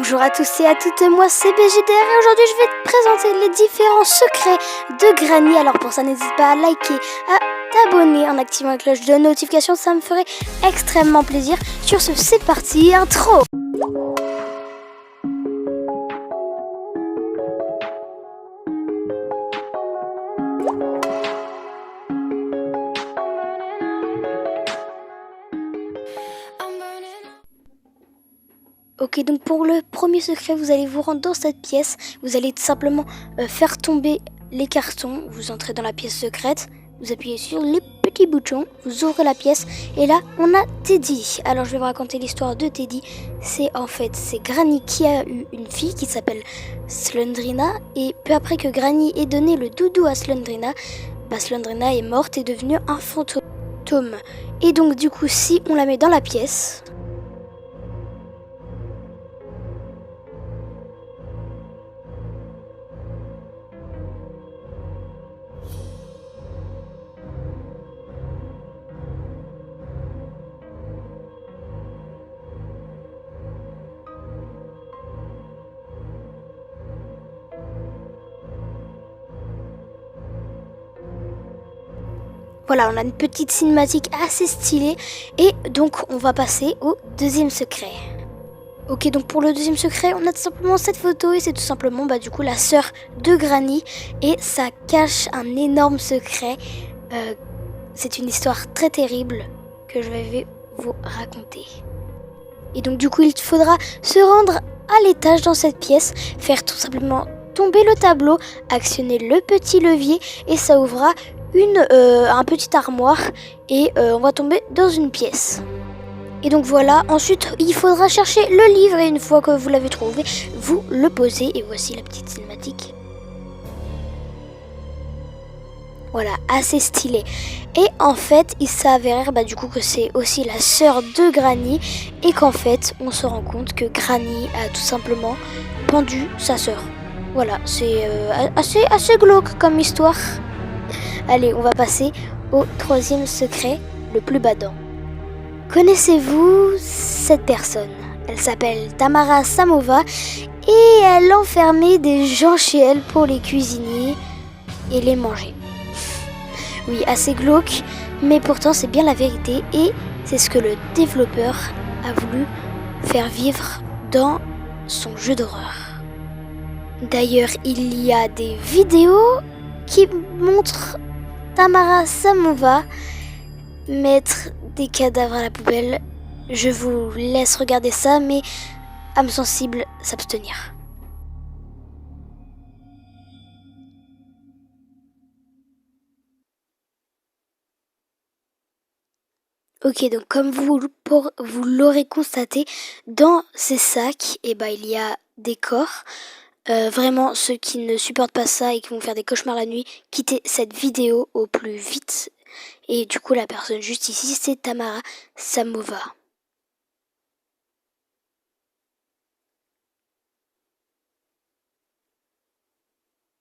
Bonjour à tous et à toutes, moi c'est BGDR et aujourd'hui je vais te présenter les différents secrets de Granny. Alors pour ça n'hésite pas à liker, à t'abonner en activant la cloche de notification, ça me ferait extrêmement plaisir. Sur ce, c'est parti, intro. Ok, donc pour le premier secret, vous allez vous rendre dans cette pièce. Vous allez tout simplement faire tomber les cartons. Vous entrez dans la pièce secrète. Vous appuyez sur les petits boutons. Vous ouvrez la pièce. Et là, on a Teddy. Alors, je vais vous raconter l'histoire de Teddy. C'est Granny qui a eu une fille qui s'appelle Slendrina. Et peu après que Granny ait donné le doudou à Slendrina, Slendrina est morte et est devenue un fantôme. Et donc, du coup, si on la met dans la pièce... Voilà, on a une petite cinématique assez stylée et donc on va passer au deuxième secret. Ok, donc pour le deuxième secret, on a tout simplement cette photo et c'est tout simplement du coup la sœur de Granny et ça cache un énorme secret. C'est une histoire très terrible que je vais vous raconter. Et donc du coup, il faudra se rendre à l'étage dans cette pièce, faire tout simplement tomber le tableau, actionner le petit levier et ça ouvrira un petit armoire et on va tomber dans une pièce. Et donc voilà, ensuite il faudra chercher le livre et une fois que vous l'avez trouvé, vous le posez et voici la petite cinématique. Voilà, assez stylé. Et en fait, il s'avérait du coup que c'est aussi la sœur de Granny et qu'en fait, on se rend compte que Granny a tout simplement pendu sa sœur. Voilà, c'est assez glauque comme histoire. Allez, on va passer au troisième secret, le plus badant. Connaissez-vous cette personne? Elle s'appelle Tamara Samova et elle enfermait des gens chez elle pour les cuisiner et les manger. Oui, assez glauque, mais pourtant c'est bien la vérité et c'est ce que le développeur a voulu faire vivre dans son jeu d'horreur. D'ailleurs, il y a des vidéos qui montrent Tamara Samova mettre des cadavres à la poubelle. Je vous laisse regarder ça, mais âme sensible, s'abstenir. Ok, donc comme vous l'aurez constaté, dans ces sacs, il y a des corps. Vraiment, ceux qui ne supportent pas ça et qui vont faire des cauchemars la nuit, quittez cette vidéo au plus vite. Et du coup, la personne juste ici, c'est Tamara Samova.